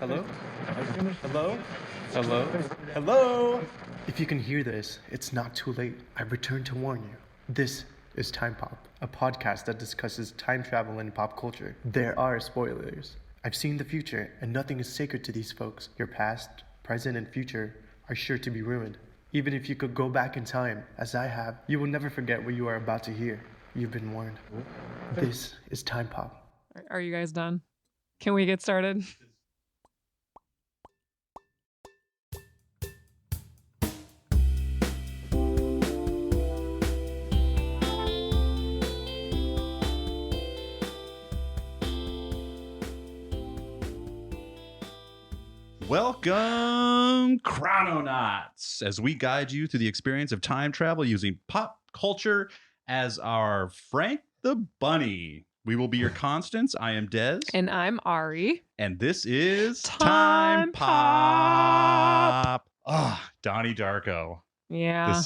Hello? Hello? Hello? Hello? If you can hear this, it's not too late. I've returned to warn you. This is Time Pop, a podcast that discusses time travel and pop culture. There are spoilers. I've seen the future, and nothing is sacred to these folks. Your past, present, and future are sure to be ruined. Even if you could go back in time, as I have, you will never forget what you are about to hear. You've been warned. This is Time Pop. Are you guys done? Can we get started? Welcome, Chrononauts, as we guide you through the experience of time travel using pop culture as our Frank the Bunny. We will be your constants. I am Des. And I'm Ari. And this is Time Pop. Donnie Darko. Yeah.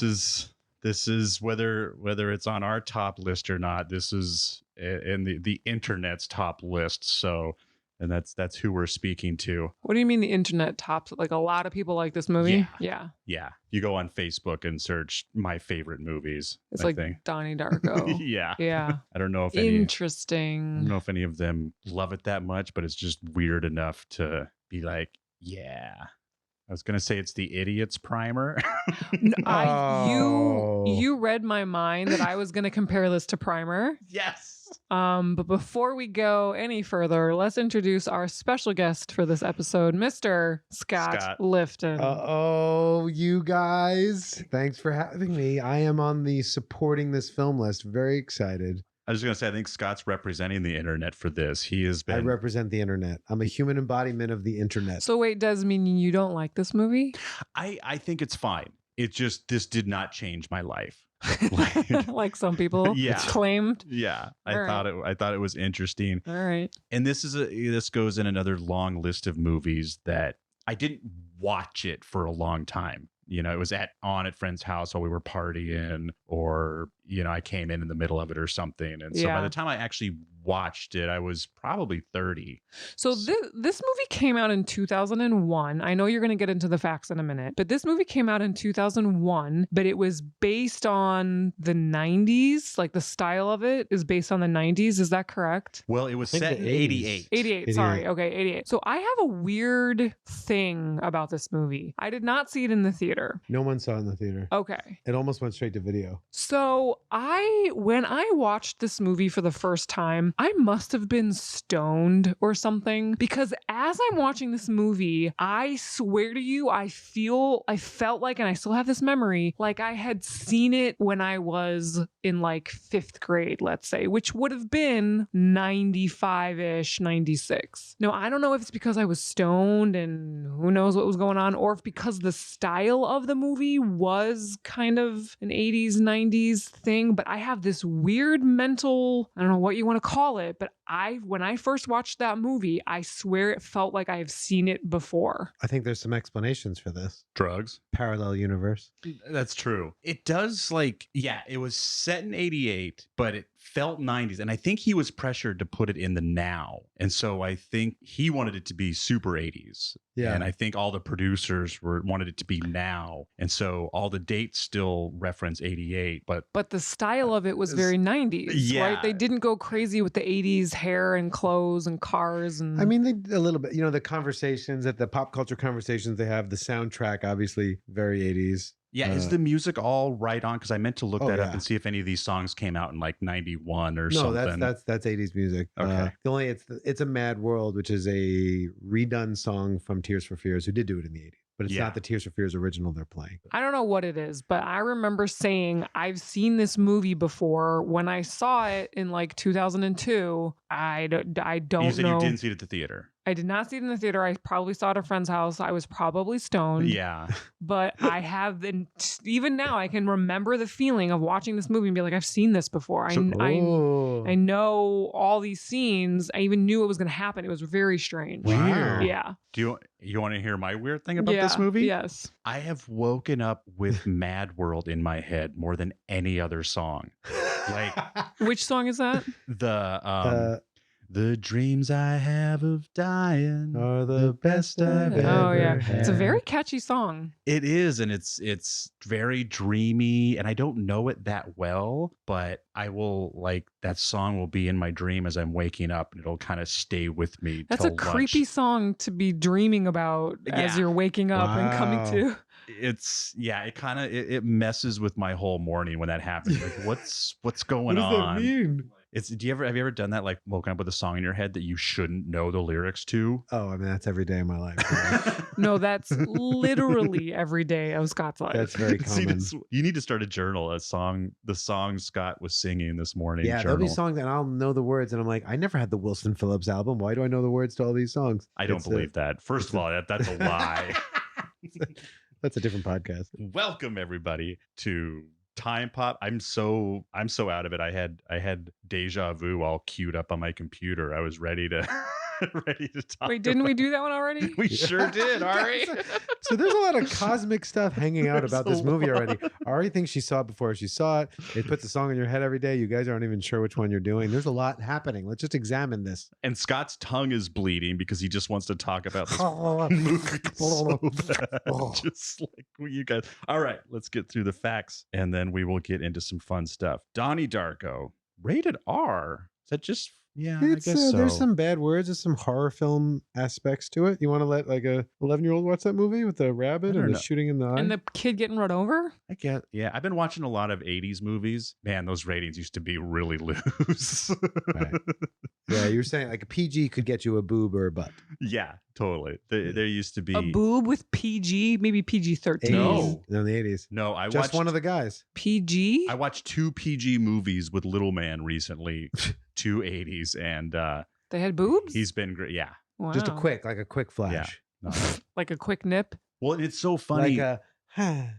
This is whether it's on our top list or not. This is in the internet's top list. So, and that's who we're speaking to. What do you mean the internet tops? Like a lot of people like this movie? Yeah. Yeah. You go on Facebook and search my favorite movies. It's I like think. Donnie Darko. Yeah. Yeah. I don't know if Interesting. any of them love it that much, but it's just weird enough to be like, yeah. I was gonna say it's the Idiot's Primer. You read my mind that I was gonna compare this to Primer. Yes. But before we go any further, let's introduce our special guest for this episode, Mr. Scott Lifton. Oh, you guys. Thanks for having me. I am on the supporting this film list. Very excited. I was gonna say I think Scott's representing the internet for this. He has been. I represent the internet. I'm a human embodiment of the internet. So wait, does mean you don't like this movie? I think it's fine. This did not change my life. Like some people claimed. Yeah. I thought it was interesting. All right. And this goes in another long list of movies that I didn't watch it for a long time. You know, it was on at friend's house while we were partying, or, you know, I came in the middle of it or something. And so by the time I actually watched it, I was probably 30. So this movie came out in 2001. I know you're going to get into the facts in a minute, but this movie came out in 2001, but it was based on the 90s. Like the style of it is based on the 90s. Is that correct? Well, it was set in 88. 88. Sorry. Okay. 88. So I have a weird thing about this movie. I did not see it in the theater. No one saw it in the theater. Okay. It almost went straight to video. So when I watched this movie for the first time, I must have been stoned or something, because as I'm watching this movie, I swear to you, I felt like, and I still have this memory, like I had seen it when I was in like 5th grade, let's say, which would have been 95-ish, 96. No, I don't know if it's because I was stoned and who knows what was going on, or if because the style of the movie was kind of an 80s, 90s thing, but I have this weird mental, I don't know what you want to call it, but when I first watched that movie, I swear it felt like I've seen it before. I think there's some explanations for this. Drugs. Parallel universe. That's true. It does it was set in 88, but it felt 90s. And I think he was pressured to put it in the now. And so I think he wanted it to be super 80s. Yeah. And I think all the producers wanted it to be now. And so all the dates still reference 88, but the style of it was very 90s, right? They didn't go crazy with the 80s hair and clothes and cars. And I mean, they a little bit, you know, the conversations at the pop culture conversations they have, the soundtrack, obviously very 80s. Yeah, is the music all right on? Because I meant to look that up and see if any of these songs came out in like 91 or something. No, that's 80s music. Okay. It's a Mad World, which is a redone song from Tears for Fears, who did do it in the 80s. But it's not the Tears for Fears original they're playing. I don't know what it is, but I remember saying I've seen this movie before. When I saw it in like 2002, I don't know. You said you didn't see it at the theater. I did not see it in the theater. I probably saw it at a friend's house. I was probably stoned. Yeah. But I have been, even now, I can remember the feeling of watching this movie and be like, I've seen this before. I know all these scenes. I even knew it was going to happen. It was very strange. Weird. Yeah. Do you want to hear my weird thing about this movie? Yes. I have woken up with Mad World in my head more than any other song. Like, which song is that? The dreams I have of dying Are the best I've Oh ever yeah, had. it's a very catchy song. It is, and it's very dreamy, and I don't know it that well, but I will like that song will be in my dream as I'm waking up, and it'll kind of stay with me. That's a till creepy lunch. song to be dreaming about as Yeah. you're waking up and coming Wow. to. It's it kind of it messes with my whole morning when that happens. Like, what's going What does on? that mean? It's have you ever done that, like woken up with a song in your head that you shouldn't know the lyrics to? Oh, I mean, that's every day of my life. No, that's literally every day of Scott's life. That's very See, common. you need to start a journal, the song Scott was singing this morning. Yeah, there'll be journal. songs and I'll know the words, and I'm like, I never had the Wilson Phillips album. Why do I know the words to all these songs? I don't It's believe that. First of all, that's a lie. That's a different podcast. Welcome everybody to Time Pop. I'm so out of it. I had Deja Vu all queued up on my computer. I was ready to talk. Wait, didn't we about- do that one already? We sure did, Ari. So there's a lot of cosmic stuff hanging out There's about a this movie lot. already. Ari thinks she saw it before she saw it. It puts a song in your head every day. You guys aren't even sure which one you're doing. There's a lot happening. Let's just examine this. And Scott's tongue is bleeding because he just wants to talk about this movie so bad. Just like you guys. All right, let's get through the facts and then we will get into some fun stuff. Donnie Darko, rated R. Is that just yeah, It's, I guess so. There's some bad words. There's some horror film aspects to it. You want to let like a 11-year-old watch that movie with the rabbit don't and the know. shooting in the eye? And the kid getting run over? I get, yeah. I've been watching a lot of 80s movies. Man, those ratings used to be really loose. Right. Yeah, you're saying like a PG could get you a boob or a butt. Yeah, totally. There used to be A boob with PG, maybe PG-13. No. In the 80s. No, I Just watched one of the guys. PG? I watched 2 PG movies with Little Man recently, 2 80s, and They had boobs? he's been great. Yeah. Wow. Just a quick flash. No. Like a quick nip? Well, and it's so funny, Like a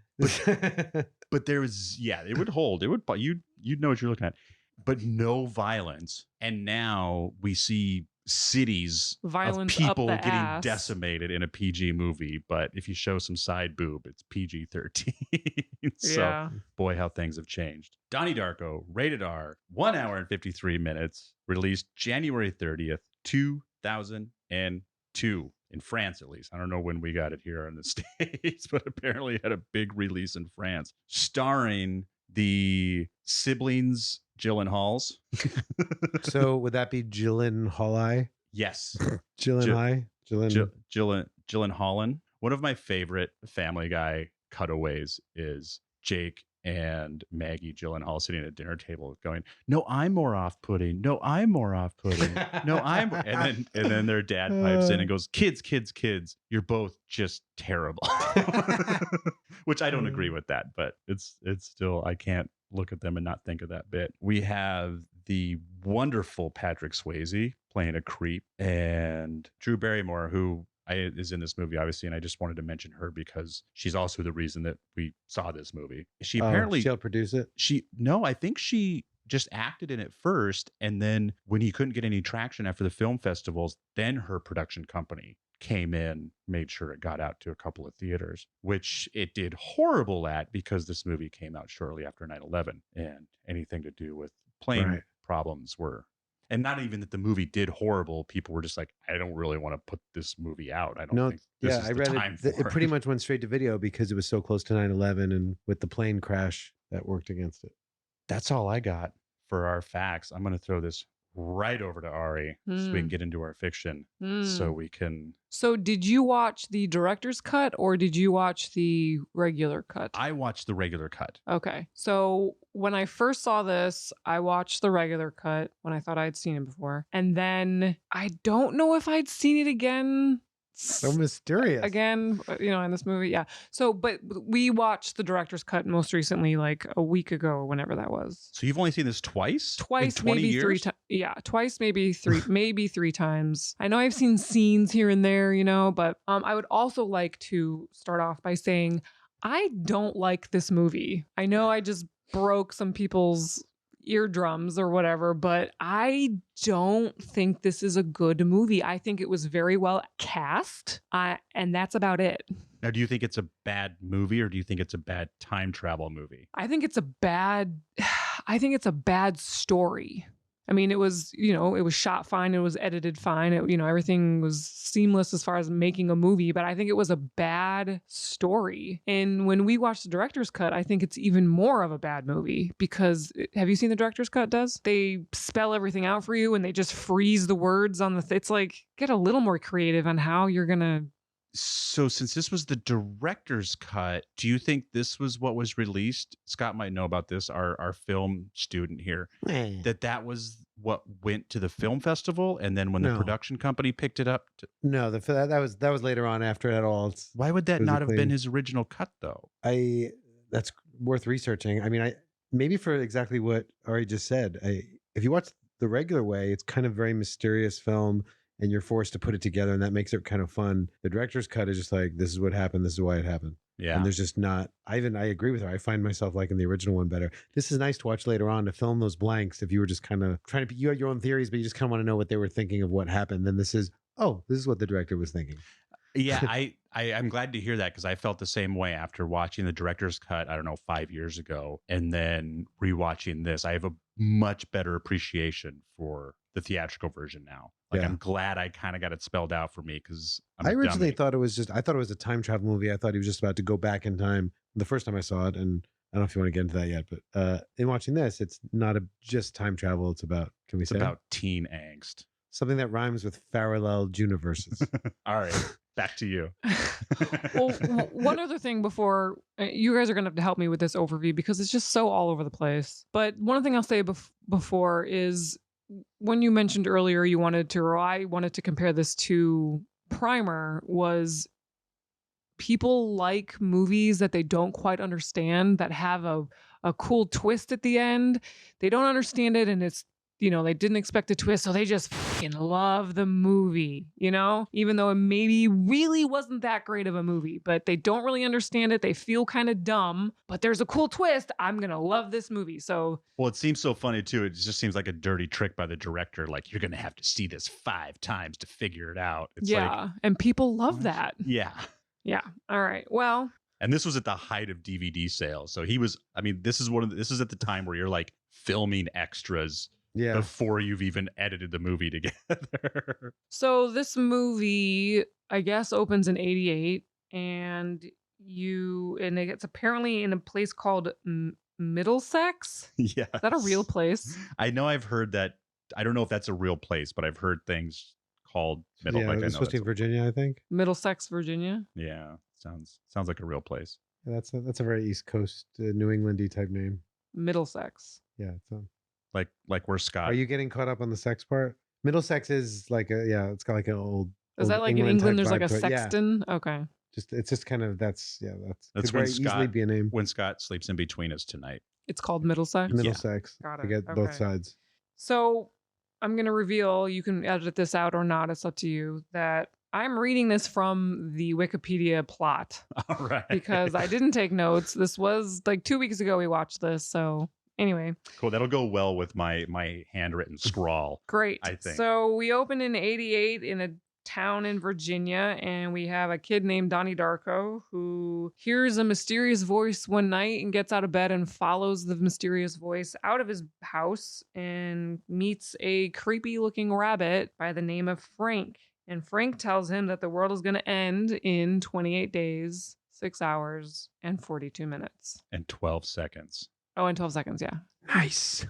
but there was it would hold. It would you'd know what you're looking at, but no violence. And now we see cities Violence of up people the getting ass. decimated in a PG movie, but if you show some side boob, it's PG-13. So Yeah. boy, how things have changed. Donnie Darko, rated R, 1 hour and 53 minutes, released January 30th, 2002. In France, at least. I don't know when we got it here in the States, but apparently it had a big release in France. Starring the siblings Gyllenhaals. So would that be Gyllenhaal? Yes. Gyllenhaal? Gyllenhaal. One of my favorite Family Guy cutaways is Jake and Maggie Gyllenhaal sitting at a dinner table going, "No, I'm more off-putting. No, I'm more off-putting. No, I'm..." And then their dad pipes in and goes, kids, you're both just terrible." Which I don't agree with that, but it's still, I can't look at them and not think of that bit. We have the wonderful Patrick Swayze playing a creep, and Drew Barrymore, who is in this movie, obviously, and I just wanted to mention her because she's also the reason that we saw this movie. She apparently she'll produce it. I think she just acted in it first, and then when he couldn't get any traction after the film festivals, then her production company came in, made sure it got out to a couple of theaters, which it did horrible at because this movie came out shortly after 9/11, and anything to do with plane Right. problems were. And not even that the movie did horrible. People were just like, I don't really want to put this movie out. I don't No, think this yeah, is I the read time it. for It pretty much went straight to video because it was so close to 9/11, and with the plane crash that worked against it. That's all I got for our facts. I'm going to throw this right over to Ari so we can get into our fiction so we can. So did you watch the director's cut or did you watch the regular cut? I watched the regular cut. Okay. So when I first saw this, I watched the regular cut when I thought I'd seen it before. And then I don't know if I'd seen it again. So mysterious. Again, in this movie. Yeah. So, but we watched the director's cut most recently, like a week ago or whenever that was. So you've only seen this twice? Twice, in 20 maybe years? 3 times. Yeah, twice, maybe three, maybe 3 times. I know I've seen scenes here and there, but I would also like to start off by saying I don't like this movie. I know I just broke some people's eardrums or whatever, but I don't think this is a good movie. I think it was very well cast, and that's about it. Now, do you think it's a bad movie or do you think it's a bad time travel movie? I think it's a bad story. I mean, it was, it was shot fine. It was edited fine. Everything was seamless as far as making a movie, but I think it was a bad story. And when we watched the director's cut, I think it's even more of a bad movie because have you seen the director's cut, Des? They spell everything out for you and they just freeze the words on it's like, get a little more creative on how you're going to. So since this was the director's cut, do you think this was what was released? Scott might know about this, our film student here, that was what went to the film festival, and then when the production company picked it up. No, that was later on after it all. Why would that not have been his original cut, though? That's worth researching. I mean, maybe for exactly what Ari just said. If you watch the regular way, it's kind of very mysterious film. And you're forced to put it together, and that makes it kind of fun. The director's cut is just like, this is what happened, this is why it happened. Yeah. And there's just not, I agree with her. I find myself liking the original one better. This is nice to watch later on, to fill in those blanks. If you were just kind of trying to, you had your own theories, but you just kind of want to know what they were thinking of what happened. Then this is what the director was thinking. Yeah, I'm glad to hear that because I felt the same way after watching the director's cut, I don't know, 5 years ago, and then rewatching this. I have a much better appreciation for the theatrical version now. I'm glad I kind of got it spelled out for me because I originally thought it was a time travel movie. I thought he was just about to go back in time the first time I saw it, and I don't know if you want to get into that yet, but in watching this, it's not just time travel. It's about, it's about teen angst. Something that rhymes with parallel universes. All right, back to you. Well, one other thing before, you guys are going to have to help me with this overview because it's just so all over the place. But one thing I'll say before is when you mentioned earlier I wanted to compare this to Primer, was people like movies that they don't quite understand, that have a cool twist at the end. They don't understand it and it's, they didn't expect a twist, so they just fucking love the movie, even though it maybe really wasn't that great of a movie, but they don't really understand it. They feel kind of dumb, but there's a cool twist. I'm going to love this movie. So, well, it seems so funny too. It just seems like a dirty trick by the director. Like, you're going to have to see this 5 times to figure it out. It's and people love that. Yeah. Yeah. All right. Well, and this was at the height of DVD sales. So this is at the time where you're like filming extras before you've even edited the movie together. So this movie, I guess, opens in 88, and it's apparently in a place called Middlesex. Yeah. Is that a real place? I know I've heard that. I don't know if that's a real place, but I've heard things called Middlesex. Yeah, it's supposed to be in Virginia, I think. Middlesex, Virginia. Yeah. Sounds like a real place. Yeah, that's a very East Coast, New Englandy type name. Middlesex. Yeah, like where Scott. Are you getting caught up on the sex part? Middlesex is like it's got like an old. Is that like in England? There's like a sexton. Yeah. Okay. It's just kind of that's could when very easily be a name. When Scott sleeps in between us tonight. It's called Middlesex. Middlesex. Got it. I get both sides. So I'm gonna reveal. You can edit this out or not. It's up to you. That I'm reading this from the Wikipedia plot. All right. Because I didn't take notes. This was like 2 weeks ago we watched this. So anyway. Cool. That'll go well with my handwritten scrawl. Great. I think. So we open in 88 in a town in Virginia, and we have a kid named Donnie Darko who hears a mysterious voice one night and gets out of bed and follows the mysterious voice out of his house and meets a creepy looking rabbit by the name of Frank. And Frank tells him that the world is going to end in 28 days, 6 hours, and 42 minutes. And 12 seconds. Oh, and 12 seconds, yeah. Nice.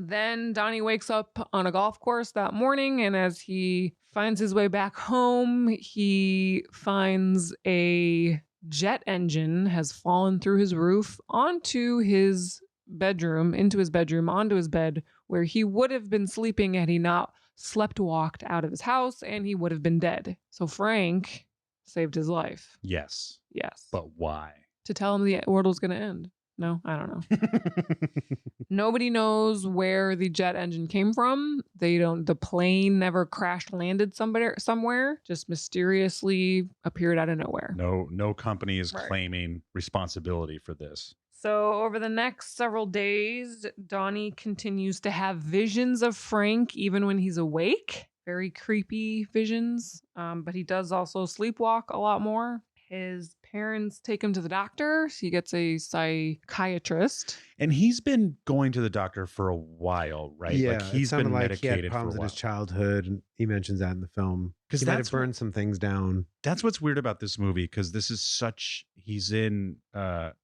Then Donnie wakes up on a golf course that morning, and as he finds his way back home, he finds a jet engine has fallen through his roof onto his bedroom, onto his bed, where he would have been sleeping had he not walked out of his house, and he would have been dead. So Frank saved his life. Yes. Yes. But why? To tell him the world was going to end. No, I don't know. Nobody knows where the jet engine came from. The plane never crashed landed somewhere, just mysteriously appeared out of nowhere. No company is claiming responsibility for this. So over the next several days, Donnie continues to have visions of Frank even when he's awake. Very creepy visions. But he does also sleepwalk a lot more. his parents take him to the doctor. So he gets a psychiatrist. And he's been going to the doctor for a while, right? Yeah, Like he's it sounded been like medicated he had problems for a in while. his childhood, and he mentions that in the film. 'Cause He might that's have burned some things down. That's what's weird about this movie, because this is he's in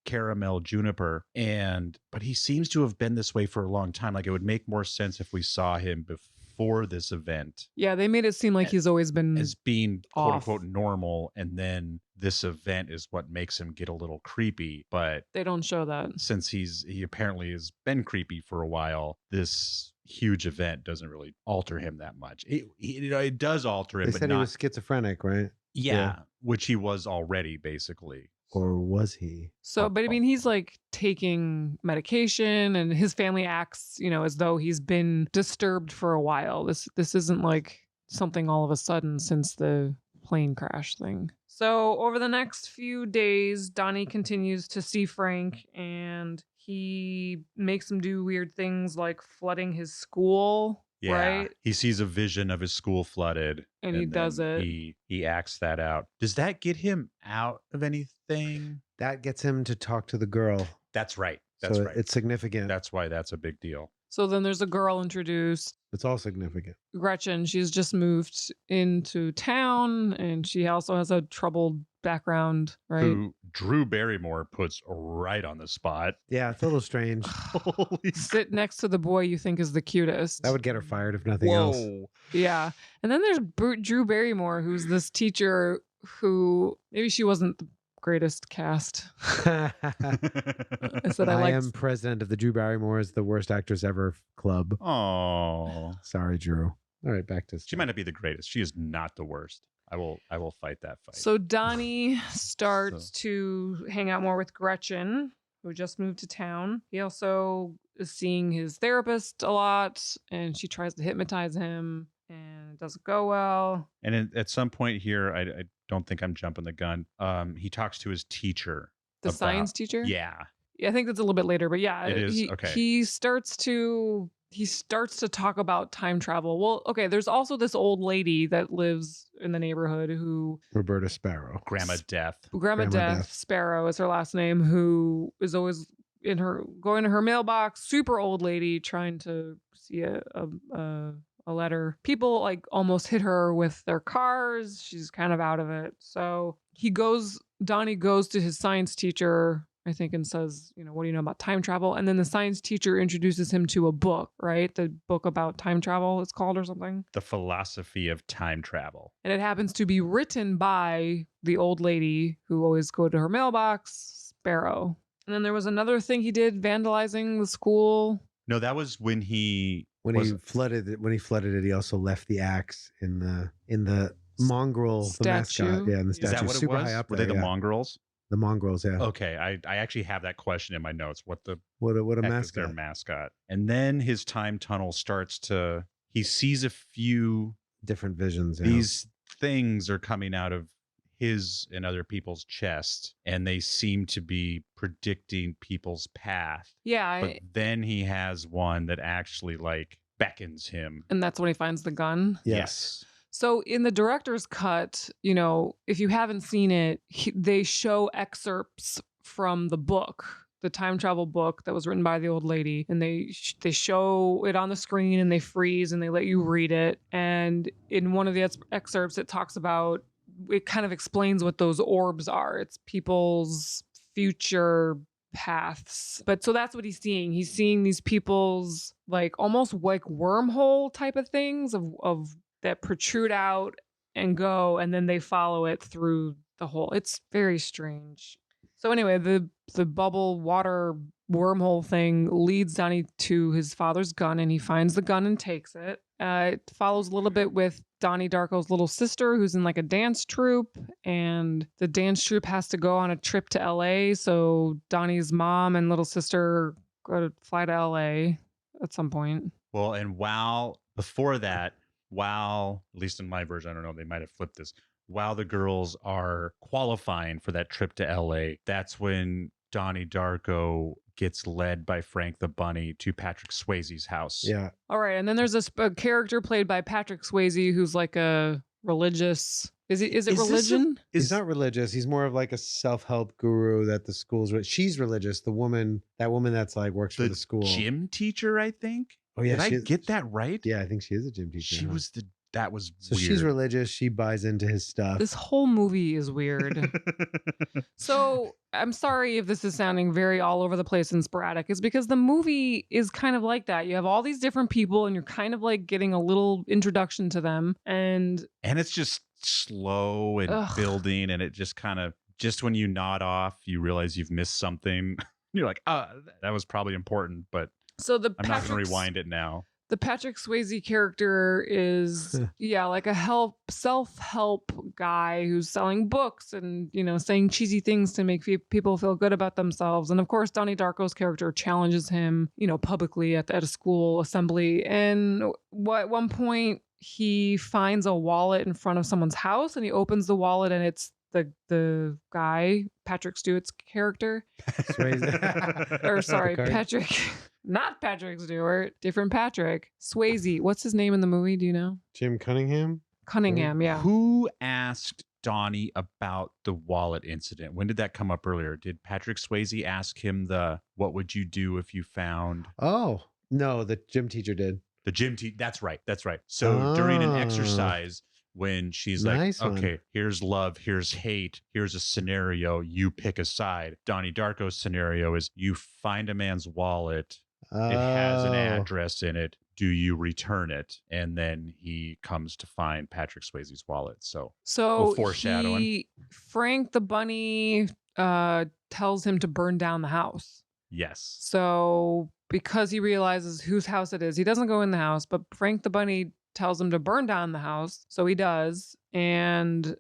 Caramel Juniper, but he seems to have been this way for a long time. Like it would make more sense if we saw him before this event Yeah, they made it seem like he's always been as being quote off. unquote normal, and then this event is what makes him get a little creepy. But They don't show that. since he apparently has been creepy for a while, this huge event doesn't really alter him that much. It does alter him, They but said not he was schizophrenic, right? yeah, which he was already basically. Or was he? So, but I mean, he's like taking medication, and his family acts, as though he's been disturbed for a while. This isn't like something all of a sudden since the plane crash thing. So over the next few days, Donnie continues to see Frank, and he makes him do weird things like flooding his school. Yeah, Right? he sees a vision of his school flooded, And he does then it. He acts that out. Does that get him out of anything? That gets him to talk to the girl. That's right. That's So right. it's significant. That's why that's a big deal. So then there's a girl introduced, It's all significant. Gretchen. She's just moved into town, and she also has a troubled background, right? Who Drew Barrymore puts right on the spot. Yeah, it's a little strange. Holy Sit next to the boy you think is the cutest. That would get her fired if nothing else. Whoa. Yeah. And then there's Drew Barrymore, who's this teacher who maybe she wasn't the greatest cast. I said I I liked am president of the Drew Barrymore's The Worst Actress Ever Club. Oh, Sorry, Drew. All right, back to she might not be the greatest. She is not the worst. I will fight that fight. So Donnie starts to hang out more with Gretchen, who just moved to town. He also is seeing his therapist a lot, and she tries to hypnotize him, and it doesn't go well. And at some point here, I don't think I'm jumping the gun. He talks to his teacher. The science teacher? Yeah. Yeah, I think that's a little bit later, but yeah, It is? he, Okay. he starts to talk about time travel. Well, okay, there's also this old lady that lives in the neighborhood who Roberta Sparrow. Grandma Death. Grandma Death Sparrow is her last name, who is always going to her mailbox, super old lady trying to see a letter. People like almost hit her with their cars. She's kind of out of it. So Donnie goes to his science teacher, I think, and says, what do you know about time travel? And then the science teacher introduces him to a book, right? The book about time travel, it's called, or something. The Philosophy of Time Travel. And it happens to be written by the old lady who always go to her mailbox, Sparrow. And then there was another thing he did, vandalizing the school. No, that was when he flooded it, he also left the axe in the mongrel, the mascot. Yeah, in the Is statue. that what it Super was? high up Were there. they the yeah. mongrels? The mongrels, yeah. Okay, I actually have that question in my notes. What a What a heck is their mascot. mascot? And then his time tunnel starts to. He sees a few. Different visions. Yeah. These things are coming out of his and other people's chest, and they seem to be predicting people's path. Yeah. But then he has one that actually like beckons him. And that's when he finds the gun. Yes. So in the director's cut, if you haven't seen it, they show excerpts from the book, the time travel book that was written by the old lady, and they show it on the screen, and they freeze and they let you read it. And in one of the excerpts, it kind of explains what those orbs are. It's people's future paths. But so that's what he's seeing. He's seeing these people's like almost like wormhole type of things of that protrude out and go, and then they follow it through the hole. It's very strange. So anyway, the bubble water wormhole thing leads Donnie to his father's gun, and he finds the gun and takes it. It follows a little bit with Donnie Darko's little sister, who's in like a dance troupe, and the dance troupe has to go on a trip to LA. So Donnie's mom and little sister fly to LA at some point. Well, and before that, at least in my version, I don't know, they might have flipped this. While the girls are qualifying for that trip to LA, that's when Donnie Darko gets led by Frank the Bunny to Patrick Swayze's house. Yeah. All right. And then there's a character played by Patrick Swayze who's like a religious Is it Is this a- religion? He's not religious. He's more of like a self-help guru that the school's. She's religious. The woman, that woman that's like works for the school. Gym teacher, I think. Oh yeah, Did I get that right? Yeah, I think she is a gym teacher. She huh? was that was So weird. she's religious. She buys into his stuff. This whole movie is weird. So I'm sorry if this is sounding very all over the place and sporadic. It's because the movie is kind of like that. You have all these different people and you're kind of like getting a little introduction to them. And it's just slow and Ugh. building, and it just kind of just when you nod off, you realize you've missed something. You're like, that was probably important, but so I'm not going to rewind it now. The Patrick Swayze character is, like a self-help guy who's selling books and, saying cheesy things to make people feel good about themselves. And of course, Donnie Darko's character challenges him, publicly at a school assembly. And at one point, he finds a wallet in front of someone's house and he opens the wallet and it's the guy, Patrick Stewart's character. Or sorry, Patrick. Not Patrick Stewart, different Patrick. Swayze. What's his name in the movie? Do you know? Jim Cunningham? Cunningham, yeah. Who asked Donnie about the wallet incident? When did that come up earlier? Did Patrick Swayze ask him what would you do if you found? Oh, no, the gym teacher did. The gym teacher. That's right. So during an exercise, when she's Nice like, one. okay, here's love, here's hate, here's a scenario, you pick a side. Donnie Darko's scenario is you find a man's wallet, it has an address in it, do you return it? And then he comes to find Patrick Swayze's wallet. So foreshadowing. Frank the Bunny tells him to burn down the house. Yes. So because he realizes whose house it is, he doesn't go in the house, but Frank the Bunny tells him to burn down the house. So he does. And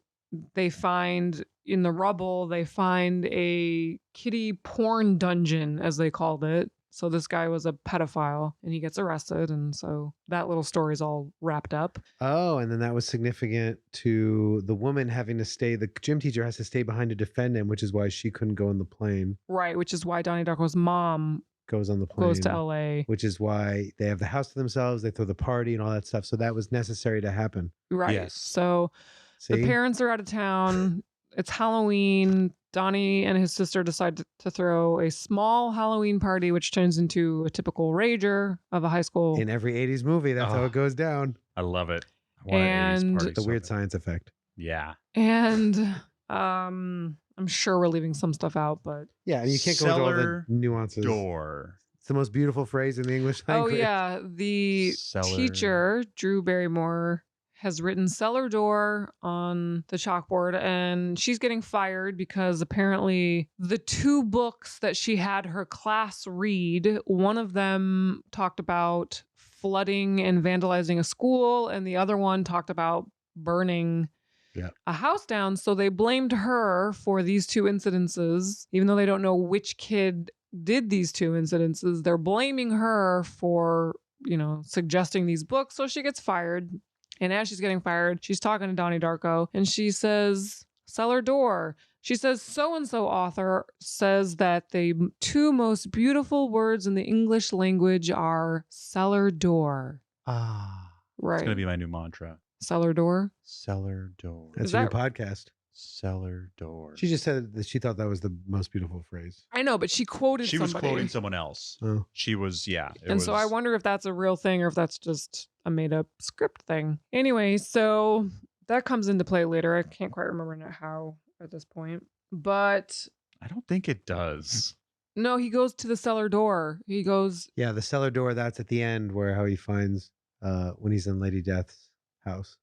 they find in the rubble, they find a kiddie porn dungeon, as they called it. So this guy was a pedophile and he gets arrested. And so that little story's all wrapped up. Oh, and then that was significant to the woman having to stay. The gym teacher has to stay behind to defend him, which is why she couldn't go on the plane. Right. Which is why Donnie Darko's mom goes on the plane. Goes to LA. Which is why they have the house to themselves. They throw the party and all that stuff. So that was necessary to happen. Right. Yes. So See? the parents are out of town. It's Halloween. Donnie and his sister decide to throw a small Halloween party, which turns into a typical rager of a high school. In every 80s movie, that's how it goes down. I love it. I want an 80s And party The so weird bad. science effect. Yeah. And I'm sure we're leaving some stuff out, but Yeah, and you can't go into all the Cellar nuances. Door. It's the most beautiful phrase in the English oh language. yeah, the Cellar. teacher Drew Barrymore has written cellar door on the chalkboard, and she's getting fired because apparently the two books that she had her class read, one of them talked about flooding and vandalizing a school, and the other one talked about burning a house down. So they blamed her for these two incidences, even though they don't know which kid did these two incidences. They're blaming her for, suggesting these books. So she gets fired. And as she's getting fired, she's talking to Donnie Darko and she says, cellar door. She says, so-and-so author says that the two most beautiful words in the English language are cellar door. Ah. Right. It's going to be my new mantra. Cellar door. Cellar door. That's Is your new that- podcast. Cellar door. She just said that she thought that was the most beautiful phrase. I know, but she quoted She was somebody. quoting someone else. Oh. She was, yeah. And so I wonder if that's a real thing or if that's just a made up script thing. Anyway, so that comes into play later. I can't quite remember how at this point. But I don't think it does. no, he goes to the cellar door. He goes, Yeah, the cellar door, that's at the end where how he finds when he's in Lady Death's house.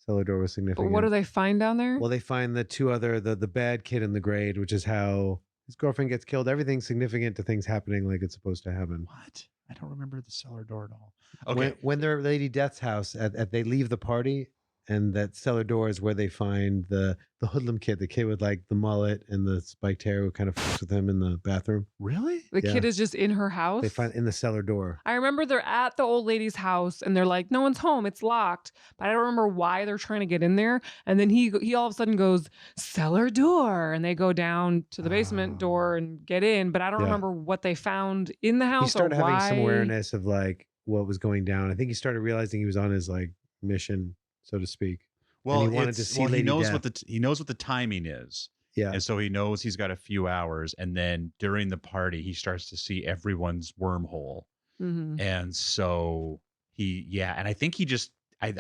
Cellar door was but significant. what do they find down there? Well, they find the two other, the bad kid in the grade, which is how his girlfriend gets killed. Everything's significant to things happening like it's supposed to happen. What? I don't remember the cellar door at all. Okay. When they're at Lady Death's house, they leave the party, and that cellar door is where they find the hoodlum kid, the kid with like the mullet and the spiked hair who kind of fucks with him in the bathroom. Really? The yeah. kid is just in her house. They find in the cellar door. I remember they're at the old lady's house and they're like, no one's home, it's locked. But I don't remember why they're trying to get in there. And then he all of a sudden goes, cellar door. And they go down to the basement door and get in. But I don't Yeah. remember what they found in the house. He started or having why. some awareness of like what was going down. I think he started realizing he was on his like mission, so to speak. Well, he wanted to see he Lady knows Death. he knows what the timing is. Yeah. And so he knows he's got a few hours, and then during the party he starts to see everyone's wormhole. Mhm. And so and I think he just I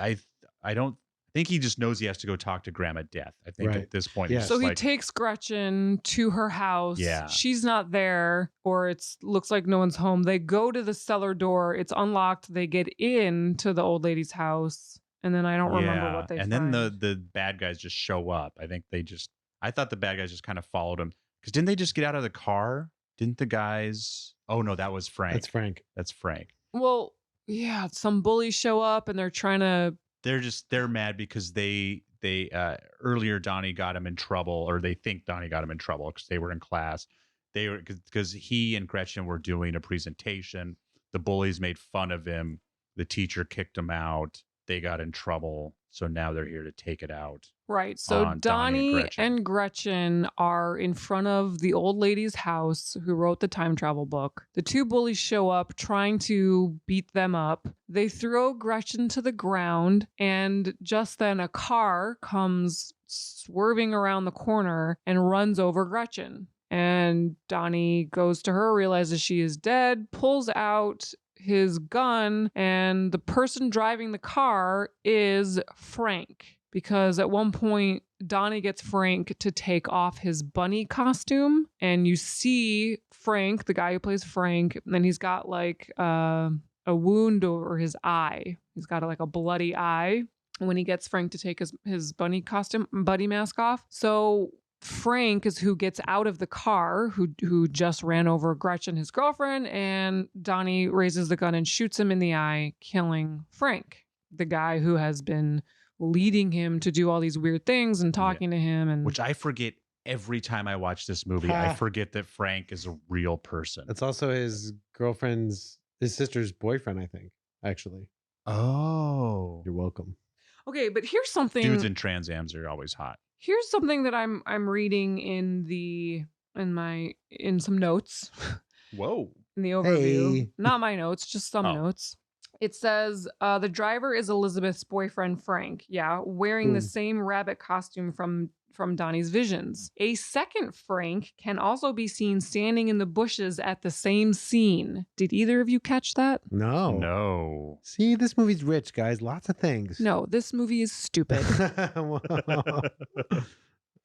don't think he just knows he has to go talk to Grandma Death. I think Right. at this point Yeah. he's So just he like, takes Gretchen to her house. Yeah. She's not there, or looks like no one's home. They go to the cellar door. It's unlocked. They get into the old lady's house. And then I don't remember what they and find. then the bad guys just show up. I thought the bad guys just kind of followed him, because didn't they just get out of the car? Didn't the guys? Oh no, that was Frank. That's Frank. Well, yeah, some bullies show up and they're trying to. They're mad because they earlier Donnie got him in trouble, or they think Donnie got him in trouble because they were in class. They were because he and Gretchen were doing a presentation. The bullies made fun of him. The teacher kicked him out. They got in trouble. So now they're here to take it out. Right. So on Donnie and Gretchen are in front of the old lady's house who wrote the time travel book. The two bullies show up trying to beat them up. They throw Gretchen to the ground, and just then a car comes swerving around the corner and runs over Gretchen. And Donnie goes to her, realizes she is dead, pulls out his gun, and the person driving the car is Frank. Because at one point, Donnie gets Frank to take off his bunny costume, and you see Frank, the guy who plays Frank, and then he's got like a wound over his eye. He's got like a bloody eye when he gets Frank to take his bunny mask off. So Frank is who gets out of the car, who just ran over Gretchen, his girlfriend, and Donnie raises the gun and shoots him in the eye, killing Frank, the guy who has been leading him to do all these weird things and talking to him. And which I forget every time I watch this movie. I forget that Frank is a real person. That's also his sister's boyfriend, I think, actually. Oh. You're welcome. Okay, but here's something. Dudes in Trans Ams are always hot. Here's something that I'm reading in some notes. Whoa. In the overview. Hey. Not my notes, just some notes. It says the driver is Elizabeth's boyfriend, Frank. Yeah, wearing the same rabbit costume from Donnie's visions. A second Frank can also be seen standing in the bushes at the same scene. Did either of you catch that? No. See, this movie's rich, guys. Lots of things. No, this movie is stupid.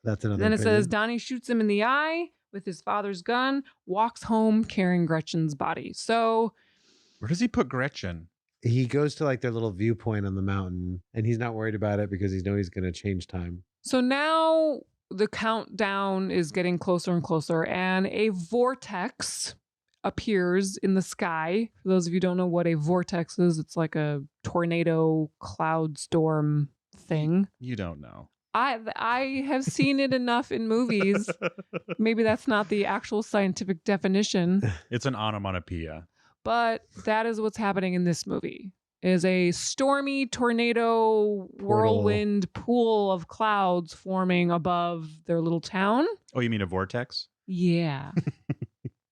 That's another. Then it says Donnie shoots him in the eye with his father's gun, walks home carrying Gretchen's body. So where does he put Gretchen? He goes to like their little viewpoint on the mountain, and he's not worried about it because he knows he's going to change time. So now the countdown is getting closer and closer, and a vortex appears in the sky. For those of you who don't know what a vortex is, it's like a tornado cloud storm thing. You don't know. I have seen it enough in movies. Maybe that's not the actual scientific definition. It's an onomatopoeia. But that is what's happening in this movie. Is a stormy tornado whirlwind pool of clouds forming above their little town. Oh, you mean a vortex? Yeah.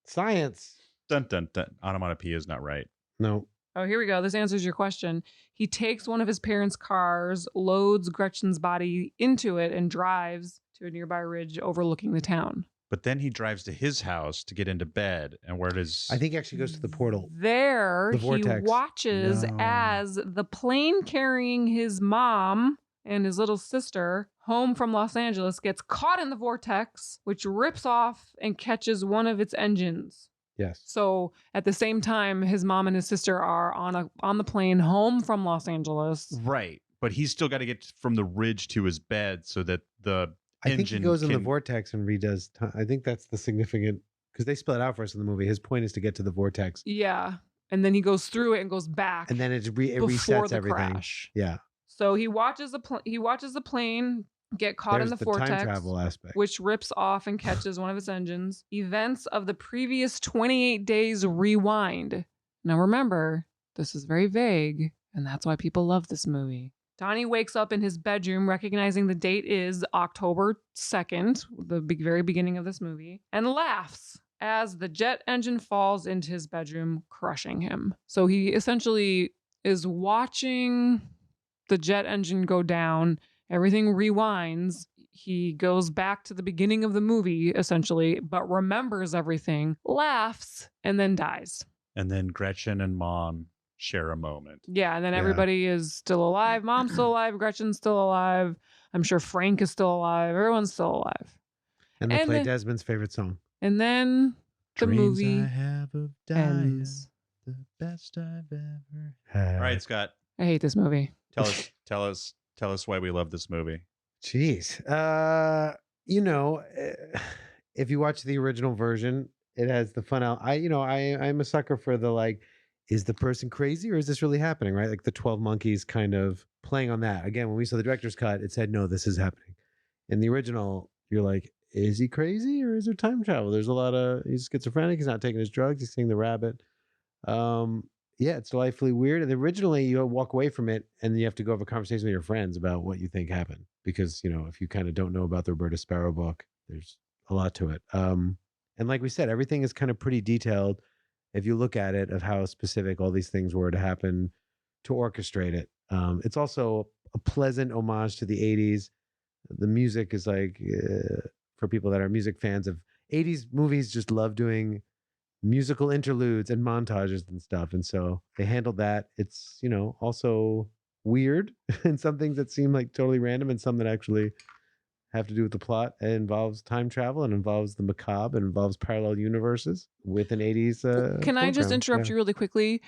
Science. Dun dun dun. Onomatopoeia is not right. No. Oh, here we go. This answers your question. He takes one of his parents' cars, loads Gretchen's body into it, and drives to a nearby ridge overlooking the town. But then he drives to his house to get into bed. And where does... I think he actually goes to the portal. There, The he vortex. watches as the plane carrying his mom and his little sister home from Los Angeles gets caught in the vortex, which rips off and catches one of its engines. Yes. So at the same time, his mom and his sister are on the plane home from Los Angeles. Right. But he's still got to get from the ridge to his bed so that the I think he goes in the can- vortex and redoes time. I think that's the significant, because they spell it out for us in the movie. His point is to get to the vortex. Yeah. And then he goes through it and goes back. And then it before resets the everything. crash. Yeah. So he watches the plane get caught There's in the the vortex, time travel aspect. which rips off and catches one of its engines. Events of the previous 28 days rewind. Now remember, this is very vague, and that's why people love this movie. Donnie wakes up in his bedroom, recognizing the date is October 2nd, the very beginning of this movie, and laughs as the jet engine falls into his bedroom, crushing him. So he essentially is watching the jet engine go down everything rewinds. He goes back to the beginning of the movie, essentially, but remembers everything, laughs, and then dies. And then Gretchen and Mom share a moment. Yeah, and then Yeah. everybody is still alive. Mom's still alive. Gretchen's still alive. I'm sure Frank is still alive. Everyone's still alive. And they play then- Desmond's favorite song. And then the Dreams movie I have of dying, ends. the best I've ever. All All right, Scott, I hate this movie. tell us why we love this movie. Jeez. If you watch the original version, it has the fun out. I'm a sucker for the like, is the person crazy or is this really happening? Right? Like the 12 Monkeys kind of playing on that. Again, when we saw the director's cut, it said, no, this is happening. In the original, you're like, is he crazy or is there time travel? There's a lot of, he's schizophrenic. He's not taking his drugs. He's seeing the rabbit. Yeah, it's delightfully weird. And originally you walk away from it and you have to go have a conversation with your friends about what you think happened. Because, if you kind of don't know about the Roberta Sparrow book, there's a lot to it. And like we said, everything is kind of pretty detailed if you look at it of how specific all these things were to happen to orchestrate it. It's also a pleasant homage to the 80s. The music is like, for people that are music fans of 80s movies, just love doing musical interludes and montages and stuff. And so they handled that. It's, also weird and some things that seem like totally random and some that actually have to do with the plot. It involves time travel and involves the macabre and involves parallel universes with an 80s. Can I just program. interrupt Yeah. you really quickly?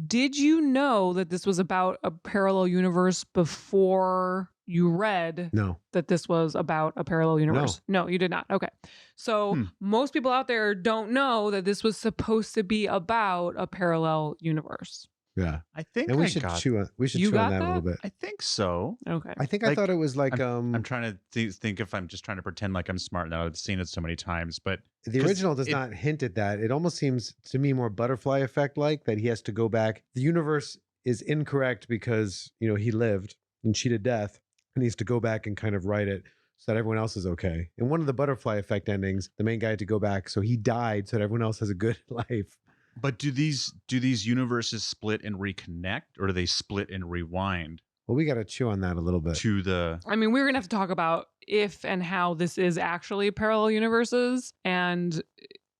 Did you know that this was about a parallel universe before you read No. that this was about a parallel universe? No, you did not. Okay. So most people out there don't know that this was supposed to be about a parallel universe. Yeah. I think And we I should got. chew on You that got a little that? bit. I think so. Okay. I think I Like, thought it was like I'm trying to think if I'm just trying to pretend like I'm smart now. I've seen it so many times, but the 'cause original does it- not hint at that. It almost seems to me more butterfly effect like that he has to go back. The universe is incorrect because, he lived and cheated death and he has to go back and kind of write it so that everyone else is okay. In one of the butterfly effect endings, the main guy had to go back. So he died so that everyone else has a good life. But do these universes split and reconnect, or do they split and rewind Well, we got to chew on that a little bit. to the? I mean, we're going to have to talk about if and how this is actually parallel universes. And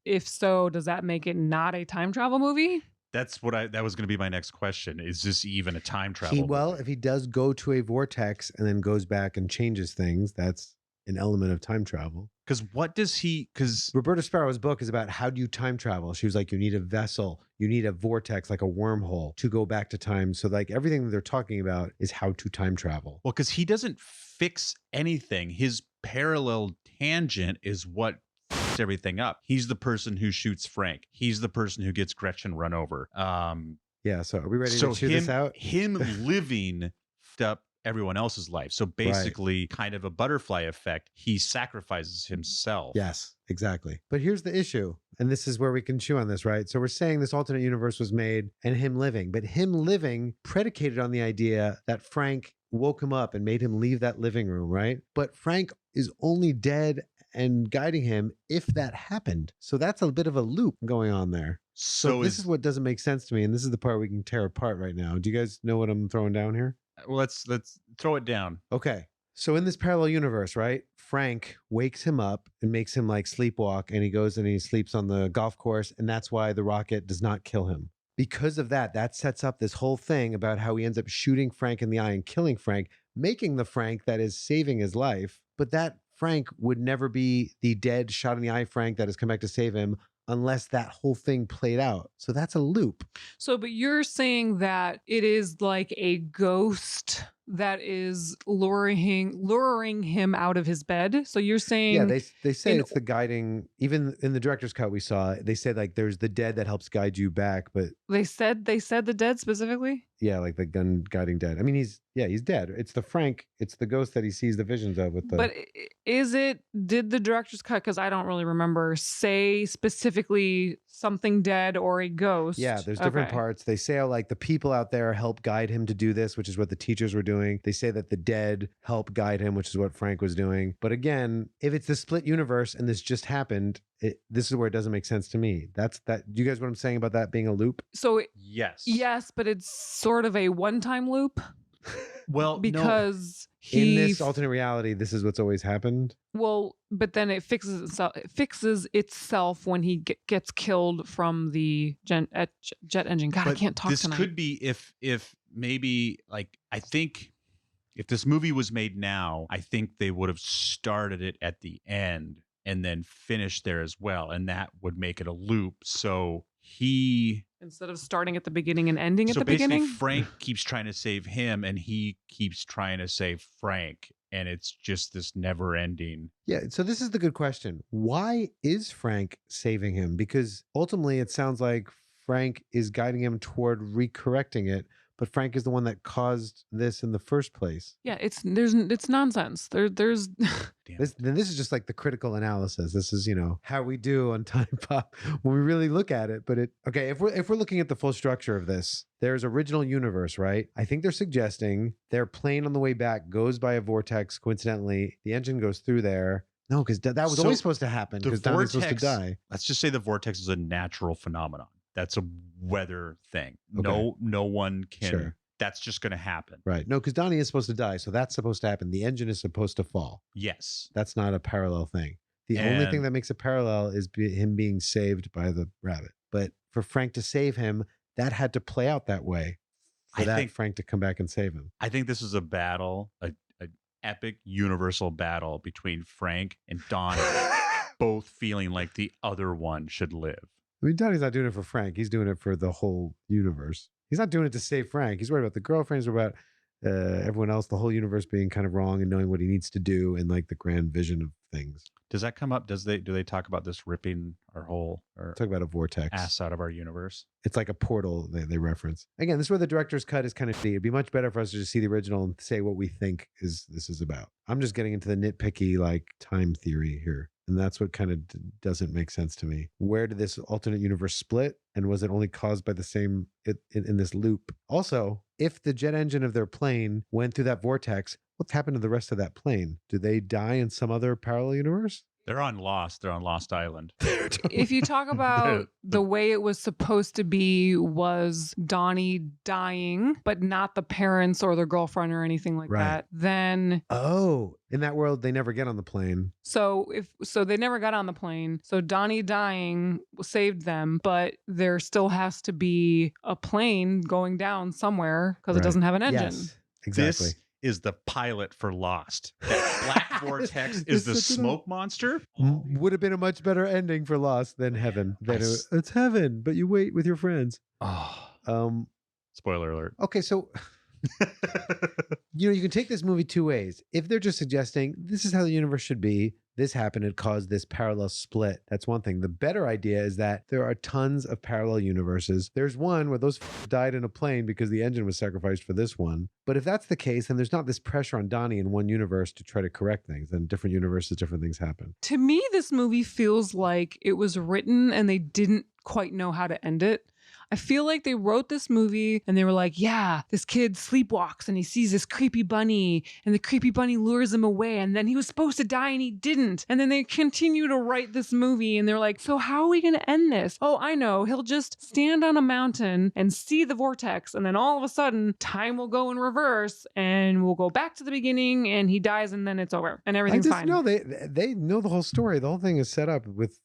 if so, does that make it not a time travel movie? That's what that was going to be my next question. Is this even a time travel? movie? If he does go to a vortex and then goes back and changes things, that's an element of time travel. Because what does he? Because Roberta Sparrow's book is about how do you time travel. She was like, you need a vessel, you need a vortex, like a wormhole to go back to time. So like everything that they're talking about is how to time travel. well, because he doesn't fix anything. His parallel tangent is what fucks everything up. He's the person who shoots Frank. He's the person who gets Gretchen run over. Yeah. So are we ready So to chew this out? him living fucked up everyone else's life. So basically, kind of a butterfly effect. He sacrifices himself. Yes, exactly. But here's the issue. And this is where we can chew on this, right? So we're saying this alternate universe was made and him living, but him living predicated on the idea that Frank woke him up and made him leave that living room, right? But Frank is only dead and guiding him if that happened. So that's a bit of a loop going on there. So this is what doesn't make sense to me. And this is the part we can tear apart right now. Do you guys know what I'm throwing down here? Well, let's throw it down. Okay. So in this parallel universe, right? Frank wakes him up and makes him like sleepwalk and he goes and he sleeps on the golf course. And that's why the rocket does not kill him. Because of that, that sets up this whole thing about how he ends up shooting Frank in the eye and killing Frank, making the Frank that is saving his life. But that Frank would never be the dead shot in the eye Frank that has come back to save him unless that whole thing played out. So that's a loop. So, but you're saying that it is like a ghost that is luring him out of his bed. So you're saying, Yeah, they say in- it's the guiding, even in the director's cut we saw, they say like there's the dead that helps guide you back, but they said the dead specifically. yeah, like the gun guiding dead. I mean, he's dead. It's the Frank, it's the ghost that he sees the visions of with the. But did the director's cut, because I don't really remember, say specifically something dead or a ghost? Yeah, there's different Okay. parts. They say like the people out there help guide him to do this, which is what the teachers were doing. They say that the dead help guide him, which is what Frank was doing. But again, if it's the split universe and this just happened, this is where it doesn't make sense to me. That's that. Do you guys what I'm saying about that being a loop? So Yes. yes, but it's sort of a one-time loop. Well, because In he this alternate reality, this is what's always happened. well, but then it fixes itself. It fixes itself when he gets killed from the jet engine. God, I but can't talk this tonight. could be if maybe like I think if this movie was made now, I think they would have started it at the end and then finished there as well, and that would make it a loop. So Instead of starting at the beginning and ending at so the basically beginning. Frank keeps trying to save him, and he keeps trying to save Frank, and it's just this never ending. Yeah, so this is the good question. Why is Frank saving him? Because ultimately it sounds like Frank is guiding him toward recorrecting it, but Frank is the one that caused this in the first place. Yeah, it's nonsense. There's This is just like the critical analysis. This is, how we do on Time Pop when we really look at it. But if we're looking at the full structure of this, there's original universe, right? I think they're suggesting their plane on the way back goes by a vortex. Coincidentally, the engine goes through there. No, because that was So always supposed to happen the because Donnie's supposed to vortex- die. Let's just say the vortex is a natural phenomenon. That's a weather thing. Okay. No one can. Sure. That's just going to happen. Right. No, because Donnie is supposed to die. So that's supposed to happen. The engine is supposed to fall. Yes. That's not a parallel thing. The only thing And- that makes it parallel is him being saved by the rabbit. But for Frank to save him, that had to play out that way for I that think- Frank to come back and save him. I think this is a battle, an epic universal battle between Frank and Donnie, both feeling like the other one should live. I mean, Donnie's not doing it for Frank. He's doing it for the whole universe. He's not doing it to save Frank. He's worried about the girlfriends, worried about everyone else, the whole universe being kind of wrong and knowing what he needs to do and like the grand vision of things. Does that come up? Do they talk about this ripping our whole Talk about a vortex. ass out of our universe? It's like a portal they reference. Again, this is where the director's cut is kind of neat. It'd be much better for us to just see the original and say what we think this is about. I'm just getting into the nitpicky like time theory here. And that's what kind of doesn't make sense to me. Where did this alternate universe split? And was it only caused by the same in this loop? Also, if the jet engine of their plane went through that vortex, what's happened to the rest of that plane? Do they die in some other parallel universe? They're on Lost. They're on Lost Island. if you talk about the way it was supposed to be was Donnie dying, but not the parents or the girlfriend or anything like Right. that, then Oh, in that world, they never get on the plane. so they never got on the plane. So Donnie dying saved them, but there still has to be a plane going down somewhere because Right. it doesn't have an engine. Yes, exactly. This is the pilot for Lost. That black vortex It's is the such an- smoke monster. Would have been a much better ending for Lost than Heaven. It's heaven, but you wait with your friends. Oh, spoiler alert. Okay, so you can take this movie two ways. If they're just suggesting this is how the universe should be, this happened, it caused this parallel split. That's one thing. The better idea is that there are tons of parallel universes. There's one where those died in a plane because the engine was sacrificed for this one. But if that's the case, then there's not this pressure on Donnie in one universe to try to correct things. In different universes, different things happen. To me, this movie feels like it was written and they didn't quite know how to end it. I feel like they wrote this movie and they were like, yeah, this kid sleepwalks and he sees this creepy bunny and the creepy bunny lures him away and then he was supposed to die and he didn't. And then they continue to write this movie and they're like, so how are we going to end this? Oh, I know. He'll just stand on a mountain and see the vortex and then all of a sudden time will go in reverse and we'll go back to the beginning and he dies and then it's over and everything's fine. No, they know the whole story. The whole thing is set up with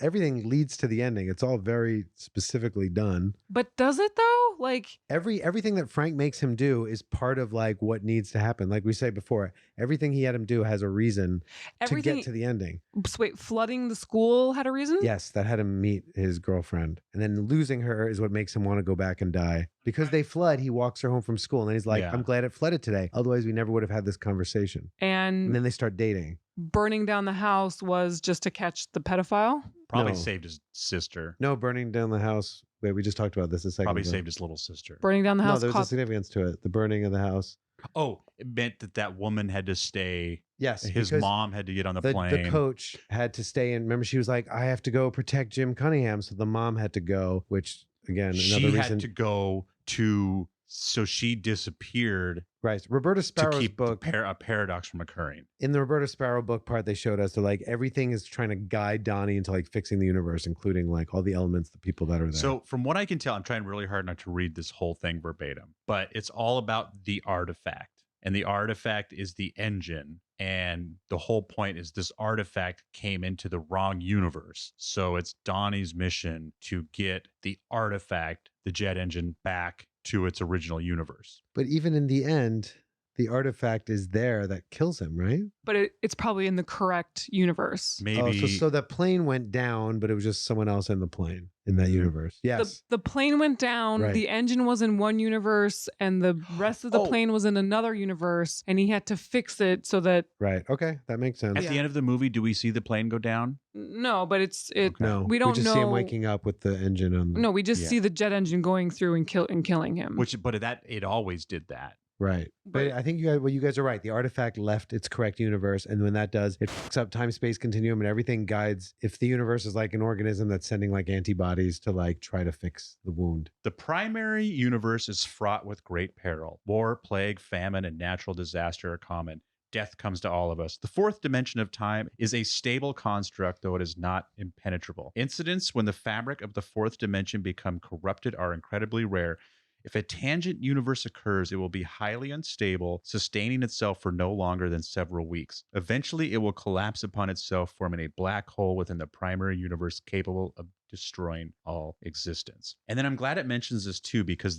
everything leads to the ending. It's all very specifically done. But does it though? Like everything that Frank makes him do is part of like what needs to happen. Like we say before, everything he had him do has a reason to get to the ending. So wait, flooding the school had a reason? Yes, that had him meet his girlfriend. And then losing her is what makes him want to go back and die. Because they flood, he walks her home from school and then he's like, Yeah. I'm glad it flooded today. Otherwise, we never would have had this conversation. And And then they start dating. burning down the house was just to catch the pedophile? Probably No. saved his sister. No, burning down the house. Wait, we just talked about this a second Probably ago. saved his little sister. Burning down the No, house there's a cost significance to it. The burning of the house. Oh, it meant that woman had to stay. Yes, His because mom had to get on the the plane. coach had to stay in. Remember, she was like, I have to go protect Jim Cunningham. So the mom had to go, which again, another She reason. had to go to. So she disappeared Right. Roberta to Sparrow's keep book. a paradox from occurring. In the Roberta Sparrow book part, they showed us they're like everything is trying to guide Donnie into like fixing the universe, including like all the elements, the people that are there. So from what I can tell, I'm trying really hard not to read this whole thing verbatim, but it's all about the artifact. And the artifact is the engine. And the whole point is this artifact came into the wrong universe. So it's Donnie's mission to get the artifact, the jet engine, back to its original universe. But even in the end, the artifact is there that kills him, right? But it's probably in the correct universe. Maybe. Oh, so the plane went down, but it was just someone else in the plane in that universe. Yes. The plane went down, Right. the engine was in one universe, and the rest of the Oh. plane was in another universe, and he had to fix it so that Right. Okay. That makes sense. At the Yeah. end of the movie, do we see the plane go down? no, but it. No, we don't just know. see him waking up with the engine on. No, we just Yeah. see the jet engine going through and killing him. But it always did that. Right. But I think you guys are right. The artifact left its correct universe. And when that does, it fucks up time-space continuum and everything guides. If the universe is like an organism that's sending like antibodies to like try to fix the wound. The primary universe is fraught with great peril. War, plague, famine, and natural disaster are common. Death comes to all of us. The fourth dimension of time is a stable construct, though it is not impenetrable. Incidents when the fabric of the fourth dimension become corrupted are incredibly rare. If a tangent universe occurs, it will be highly unstable, sustaining itself for no longer than several weeks. Eventually, it will collapse upon itself, forming a black hole within the primary universe capable of destroying all existence. And then I'm glad it mentions this too, because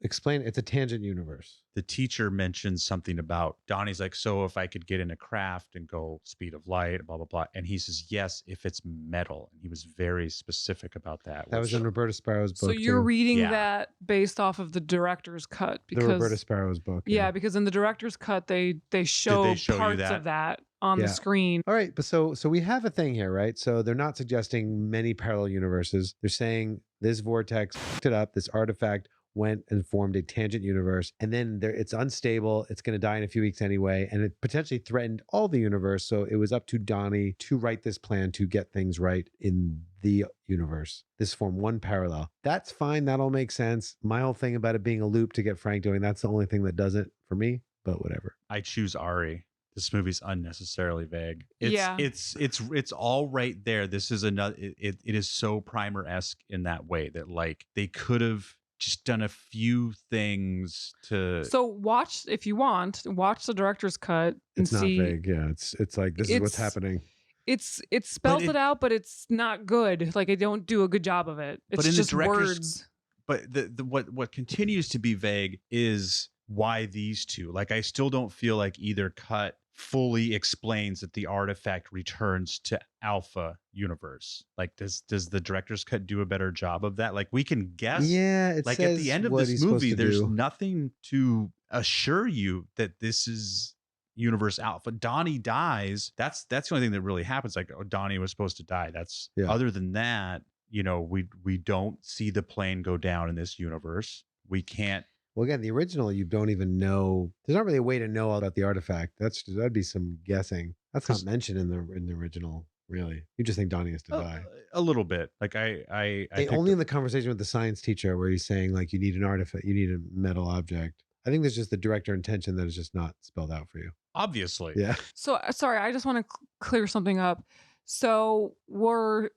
Explain, it's a tangent universe. the teacher mentions something about Donnie's like, so if I could get in a craft and go speed of light, blah, blah, blah. And he says, yes, if it's metal. And he was very specific about that. That was in Roberta Sparrow's book. so you're too. reading Yeah. that based off of the director's cut because The Roberta Sparrow's book. yeah, because in the director's cut they show show you parts that? of that on Yeah. the screen. All right, but so we have a thing here, right? So they're not suggesting many parallel universes. They're saying this vortex fucked it up, this artifact went and formed a tangent universe, and then it's unstable. It's going to die in a few weeks anyway, and it potentially threatened all the universe. So it was up to Donnie to write this plan to get things right in the universe. This formed one parallel. That's fine. That all makes sense. My whole thing about it being a loop to get Frank doing, that's the only thing that doesn't for me, but whatever. I choose Ari. This movie's unnecessarily vague. Yeah. It's all right there. This is another. It is so Primer-esque in that way that like they could have just done a few things to. So watch if you want, watch the director's cut and It's not see. vague. Yeah, it's like this is what's It's- happening. It spells it- it out, but it's not good. Like I don't do a good job of it. It's But in the just director's- words. But what continues to be vague is why these two. Like I still don't feel like either cut fully explains that the artifact returns to Alpha universe. Like does the director's cut do a better job of that? Like we can guess. Yeah, it Like says at the end of what this he's supposed movie, to there's do. nothing to assure you that this is universe Alpha. Donnie dies. That's the only thing that really happens. Like, oh, Donnie was supposed to die. That's Yeah. Other than that, we don't see the plane go down in this universe. We can't. Well, again, the original, you don't even know. There's not really a way to know about the artifact. That'd be some guessing. That's not 'Cause- mentioned in the original. Really, you just think Donnie has to die. A little bit. Like I think Only in the conversation with the science teacher where he's saying like you need an artifact, you need a metal object. I think there's just the director intention that is just not spelled out for you. obviously. Yeah. So sorry, I just want to clear something up. So we're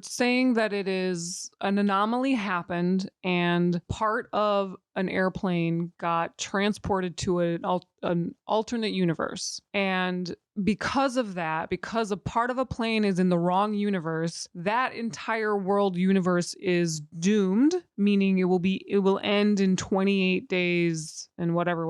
saying that it is an anomaly happened and part of an airplane got transported to an alternate universe. And because of that, because a part of a plane is in the wrong universe, that entire world universe is doomed, meaning it will end in 28 days and whatever.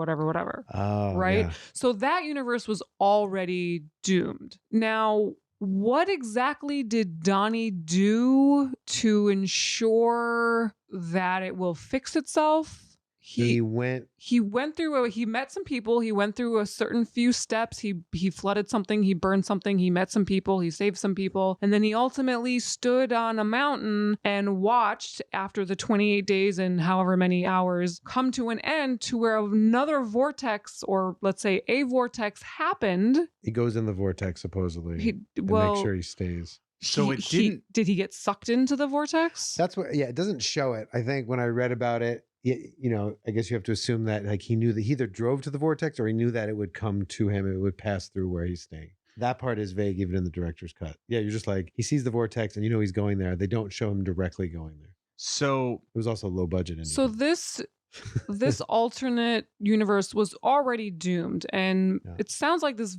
Oh, Right? yeah. So that universe was already doomed. Now, what exactly did Donnie do to ensure that it will fix itself? He went. He met some people, he went through a certain few steps, he flooded something, he burned something, he met some people, he saved some people, and then he ultimately stood on a mountain and watched after the 28 days and however many hours come to an end to where another vortex, or let's say a vortex, happened. He goes in the vortex supposedly. He, and well, make sure he stays. So it didn't. Did he get sucked into the vortex? That's what. Yeah, it doesn't show it. I think when I read about it, I guess you have to assume that like he knew that he either drove to the vortex or he knew that it would come to him. It would pass through where he's staying. That part is vague even in the director's cut. Yeah, you're just like, he sees the vortex and he's going there. They don't show him directly going there. So it was also low budget. So this alternate universe was already doomed, and it sounds like this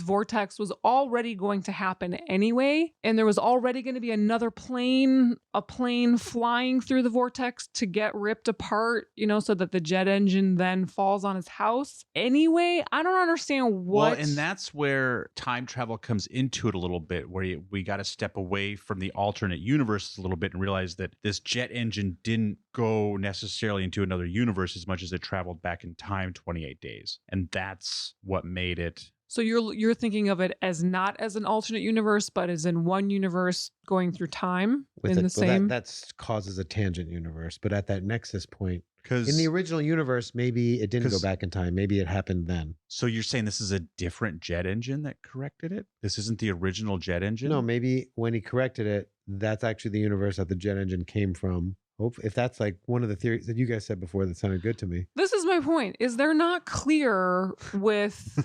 vortex was already going to happen anyway, and there was already going to be a plane flying through the vortex to get ripped apart, so that the jet engine then falls on his house anyway. I don't understand what. Well, and that's where time travel comes into it a little bit, where we got to step away from the alternate universe a little bit and realize that this jet engine didn't go necessarily into another universe as much as it traveled back in time 28 days. And that's what made it. So you're thinking of it as not as an alternate universe, but as in one universe going through time same. That causes a tangent universe, but at that nexus point, because in the original universe, maybe it didn't go back in time. Maybe it happened then. So you're saying this is a different jet engine that corrected it? This isn't the original jet engine? No, maybe when he corrected it, that's actually the universe that the jet engine came from. If that's like one of the theories that you guys said before, that sounded good to me. This is my point. Is they're not clear with,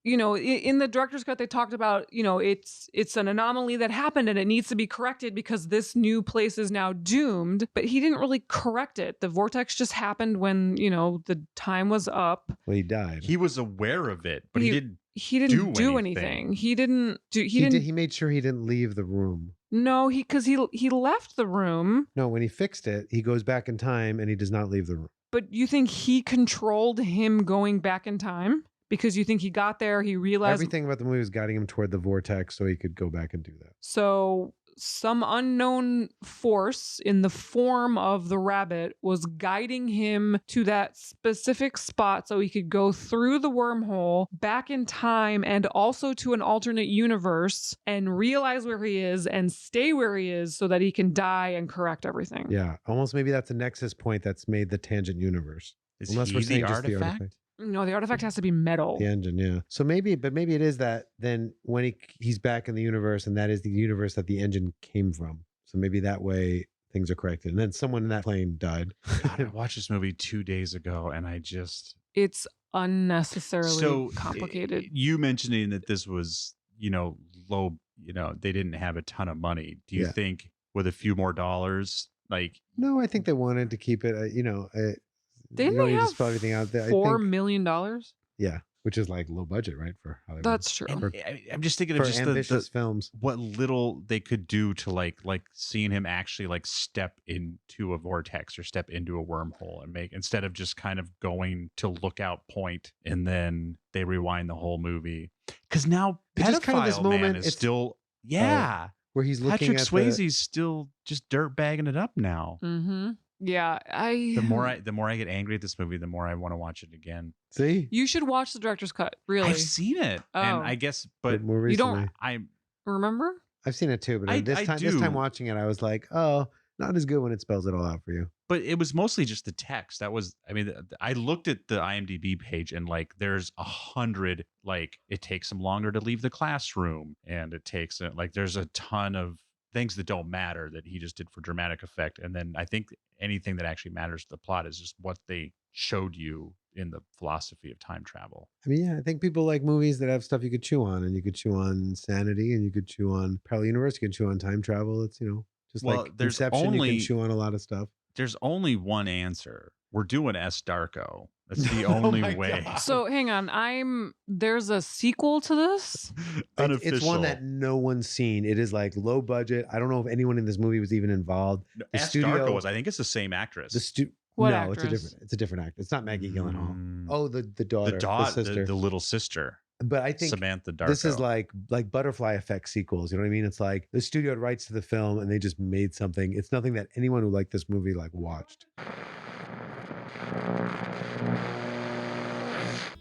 in the director's cut, they talked about, it's an anomaly that happened and it needs to be corrected because this new place is now doomed. But he didn't really correct it. The vortex just happened when, the time was up. Well, he died. He was aware of it, but he didn't do anything. He made sure he didn't leave the room. No, because he left the room. No, when he fixed it, he goes back in time and he does not leave the room. But you think he controlled him going back in time? Because you think he got there, he realized... Everything about the movie was guiding him toward the vortex so he could go back and do that. So some unknown force in the form of the rabbit was guiding him to that specific spot so he could go through the wormhole back in time and also to an alternate universe and realize where he is and stay where he is so that he can die and correct everything. Yeah, almost maybe that's a nexus point that's made the tangent universe. Unless we're saying just the artifact? No, the artifact has to be metal. The engine, yeah. So maybe it is that then when he's back in the universe, and that is the universe that the engine came from. So maybe that way things are corrected. And then someone in that plane died. God, I watched this movie 2 days ago, and it's unnecessarily complicated. You mentioning that this was, low, they didn't have a ton of money. Do you think with a few more dollars, like? No, I think they wanted to keep it, Didn't they have everything out there. $4 million? Yeah, which is like low budget, right? For Hollywood. That's true. I'm just thinking of just ambitious films. What little they could do to like seeing him actually like step into a vortex or step into a wormhole and instead of just kind of going to lookout point and then they rewind the whole movie. Because now Pedophile kind of this moment, Man is still where he's looking Patrick Swayze's still just dirt bagging it up now. Mm-hmm. Yeah, the more I get angry at this movie, the more I want to watch it again. See, you should watch the director's cut. Really, I've seen it, and I guess, but more recently. You don't. I remember. I've seen it too, but this time watching it, I was like, oh, not as good when it spells it all out for you. But it was mostly just the text. I looked at the IMDb page and like there's 100 like it takes them longer to leave the classroom, and it takes there's a ton of things that don't matter that he just did for dramatic effect. And then I think anything that actually matters to the plot is just what they showed you in the philosophy of time travel. I mean, I think people like movies that have stuff you could chew on, and you could chew on sanity, and you could chew on parallel universe, you can chew on time travel. It's, just like Inception, you can chew on a lot of stuff. There's only one answer. We're doing S. Darko. That's the only way. God. So hang on, there's a sequel to this? Unofficial. It's one that no one's seen. It is like low budget. I don't know if anyone in this movie was even involved. No, S. Darko was, I think it's the same actress. Actress? It's a different actor. It's not Maggie Gyllenhaal. Oh, the daughter, the sister, the little sister. But I think Samantha Darko. This is like butterfly effect sequels. You know what I mean? It's like the studio had rights to the film and they just made something. It's nothing that anyone who liked this movie watched.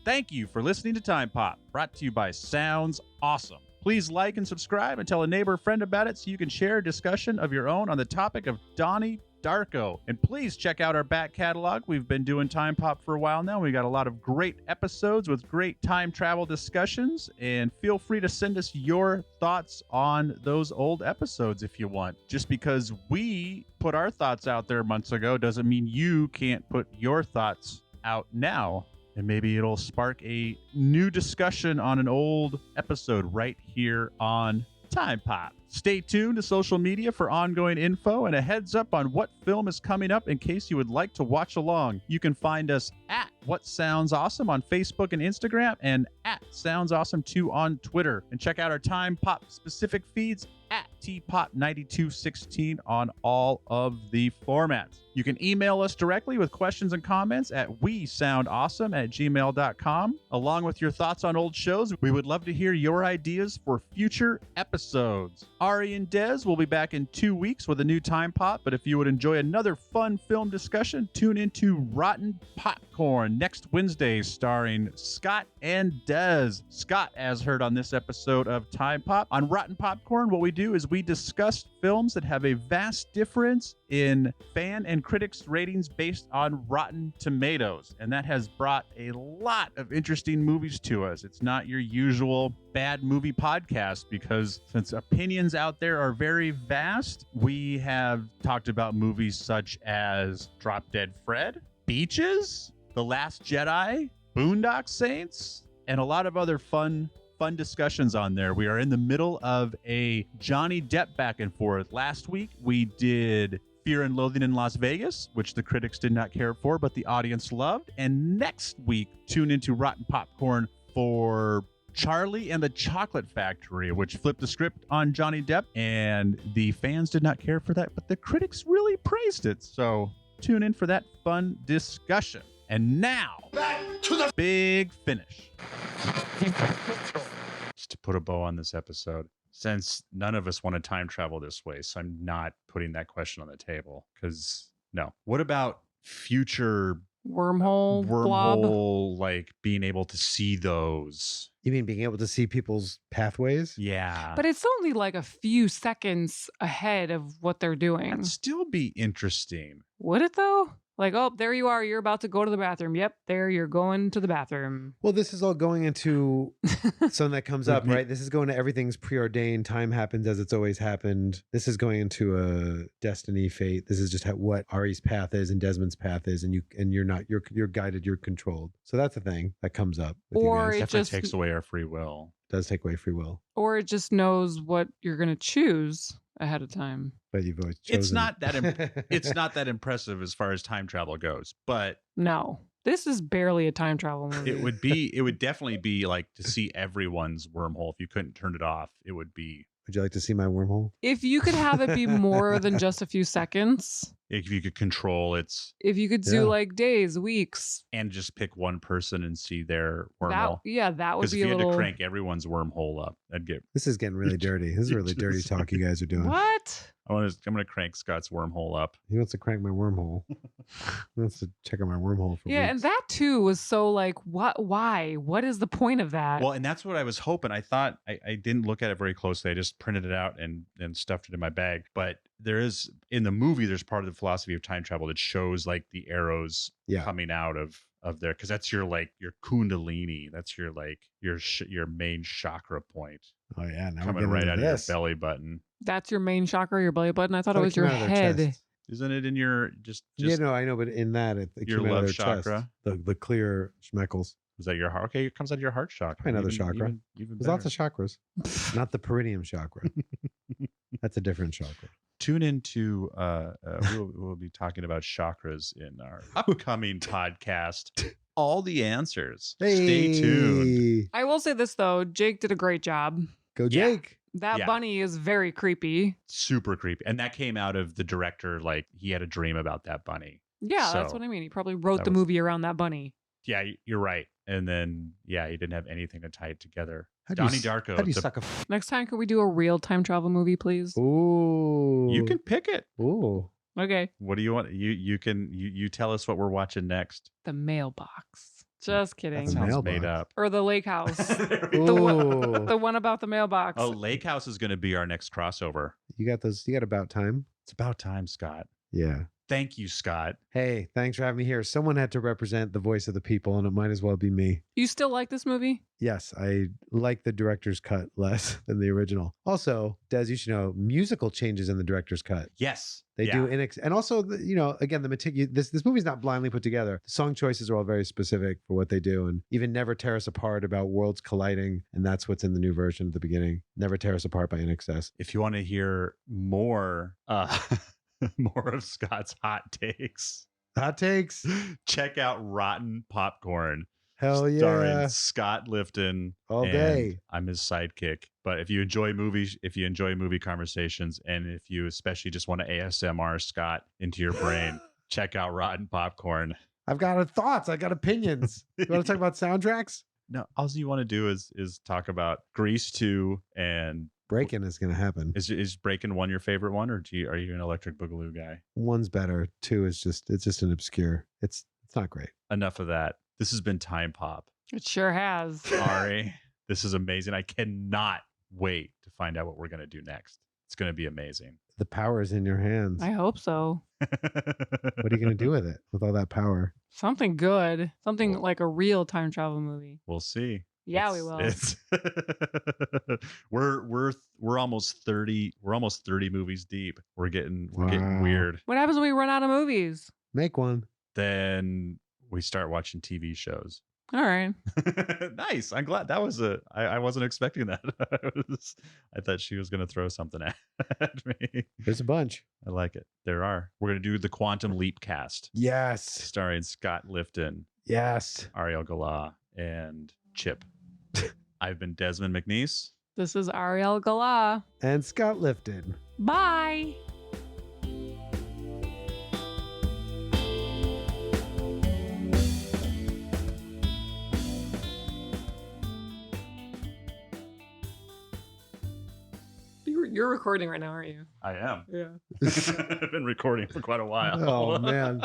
Thank you for listening to Time Pop, brought to you by Sounds Awesome. Please like and subscribe and tell a neighbor or friend about it so you can share a discussion of your own on the topic of Donnie Darko. And please check out our back catalog. We've been doing Time Pop for a while now. We got a lot of great episodes with great time travel discussions. And feel free to send us your thoughts on those old episodes if you want. Just because we put our thoughts out there months ago doesn't mean you can't put your thoughts out now. And maybe it'll spark a new discussion on an old episode right here on Time Pop. Stay tuned to social media for ongoing info and a heads up on what film is coming up in case you would like to watch along. You can find us at What Sounds Awesome on Facebook and Instagram and at Sounds Awesome 2 on Twitter. And check out our Time Pop specific feeds at TPOP9216 on all of the formats. You can email us directly with questions and comments at wesoundawesome@gmail.com. Along with your thoughts on old shows, we would love to hear your ideas for future episodes. Ari and Dez will be back in 2 weeks with a new Time Pop, but if you would enjoy another fun film discussion, tune into Rotten Popcorn next Wednesday, starring Scott and Dez. Scott, as heard on this episode of Time Pop. On Rotten Popcorn, what we do is we discuss films that have a vast difference in fan and critics ratings based on Rotten Tomatoes, and that has brought a lot of interesting movies to us. It's not your usual bad movie podcast because since opinions out there are very vast, we have talked about movies such as Drop Dead Fred, Beaches, The Last Jedi, Boondock Saints, and a lot of other fun discussions on there. We are in the middle of a Johnny Depp back and forth. Last week we did Fear and Loathing in Las Vegas, which the critics did not care for, but the audience loved. And next week, tune into Rotten Popcorn for Charlie and the Chocolate Factory, which flipped the script on Johnny Depp, and the fans did not care for that, but the critics really praised it. So tune in for that fun discussion. And now, back to the big finish. Just to put a bow on this episode, since none of us want to time travel this way, so I'm not putting that question on the table, because no. What about future Wormhole blob? like being able to see those? You mean being able to see people's pathways? Yeah. But it's only like a few seconds ahead of what they're doing. That'd still be interesting. Would it though? Like, oh, there you are. You're about to go to the bathroom. Yep, there you're going to the bathroom. Well, this is all going into something that comes up, right? This is going to everything's preordained. Time happens as it's always happened. This is going into a destiny, fate. This is just what Ari's path is and Desmond's path is, and you're guided, you're controlled. So that's a thing that comes up. With Or you guys. it Definitely just takes away our free will. Does take away free will, Or it just knows what you're going to choose ahead of time. but you've always chosen. It's not that it's not that impressive as far as time travel goes, but No, this is barely a time travel movie. it would definitely be like to see everyone's wormhole. If you couldn't turn it off, it would be. Would you like to see my wormhole? If you could have it be more than just a few seconds, If you could control its if you could do Yeah. like days, weeks, and just pick one person and see their that wormhole. that would Because be if a you had little. to crank everyone's wormhole up, I'd get. This is getting really dirty. This is really dirty talk you guys are doing. What? I'm gonna crank Scott's wormhole up. He wants to crank my wormhole. He wants to check out my wormhole for Yeah, weeks. and that too was so like, what? Why? What is the point of that? Well, and that's what I was hoping. I thought I didn't look at it very closely. I just printed it out and stuffed it in my bag. But there is in the movie, there's part of the philosophy of time travel that shows like the arrows Yeah. coming out of there, because that's your kundalini. That's your your main chakra point Oh yeah, now we're coming getting right into out of your this. belly button. That's your main chakra, your belly button. I thought Thought it was came your out of their head. chest. Isn't it in your just Yeah, no, I know, but in that it your came out love of their chakra? chest. The clear schmeckles. is that your heart? Okay, it comes out of your heart chakra. Probably another chakra. Even There's lots of chakras, not the perineum chakra. That's a different chakra. Tune into we'll be talking about chakras in our upcoming podcast. All the answers. Stay tuned. I will say this though, Jake did a great job. Go Yeah. Jake. That Yeah. bunny is very creepy. Super creepy. And that came out of the director, like he had a dream about that bunny. Yeah, that's So, what I mean. He probably wrote that the was- movie around that bunny. Yeah, you're right. And then yeah, he didn't have anything to tie it together. How do you Donnie s- Darko. How do you the- suck a? Next time, can we do a real time travel movie, please? Ooh. you can pick it. Ooh. Okay. What do you want? You tell us what we're watching next. The mailbox. Just kidding. That's a Sounds mailbox. made up. Or the lake house. There we The go. one- Ooh. the one about the mailbox. Oh, Lake House is going to be our next crossover. You got those. You got about time. It's about time, Scott. Yeah. Thank you, Scott. Hey, thanks for having me here. Someone had to represent the voice of the people, and it might as well be me. You still like this movie? Yes, I like the director's cut less than the original. Also, Des, you should know, musical changes in the director's cut. Yes. They do and also, again, the meticulous. This movie's not blindly put together. The song choices are all very specific for what they do, and even "Never Tear Us Apart" about worlds colliding, and that's what's in the new version at the beginning. "Never Tear Us Apart" by NXS. If you want to hear more, more of Scott's hot takes, check out Rotten Popcorn. Hell yeah! Starring Scott Lifton all day. I'm his sidekick. But if you enjoy movies, if you enjoy movie conversations, and if you especially just want to ASMR Scott into your brain, check out Rotten Popcorn. I've got thoughts. I got opinions. You want to talk about soundtracks? No, all you want to do is talk about Grease 2 and Breakin' is going to happen. Is Breakin' 1 your favorite one, or are you an Electric Boogaloo guy? 1's better. 2 is just an obscure. It's not great. Enough of that. This has been Time Pop. It sure has. Sorry. This is amazing. I cannot wait to find out what we're going to do next. It's going to be amazing. The power is in your hands. I hope so. What are you going to do with it, with all that power? Something good. Something like a real time travel movie. We'll see. Yeah, we will. We're almost 30. We're almost 30 movies deep. We're getting weird. What happens when we run out of movies? Make one. Then we start watching TV shows. All right. Nice. I'm glad that was I wasn't expecting that. I thought she was going to throw something at me. There's a bunch. I like it. There are. We're going to do the Quantum Leap cast. Yes. Starring Scott Lifton. Yes. Ariel Gala and Chip. I've been Desmond McNeese. This is Ariel Gala. And Scott Lifton. Bye. You're recording right now, aren't you? I am. Yeah. I've been recording for quite a while. Oh, man.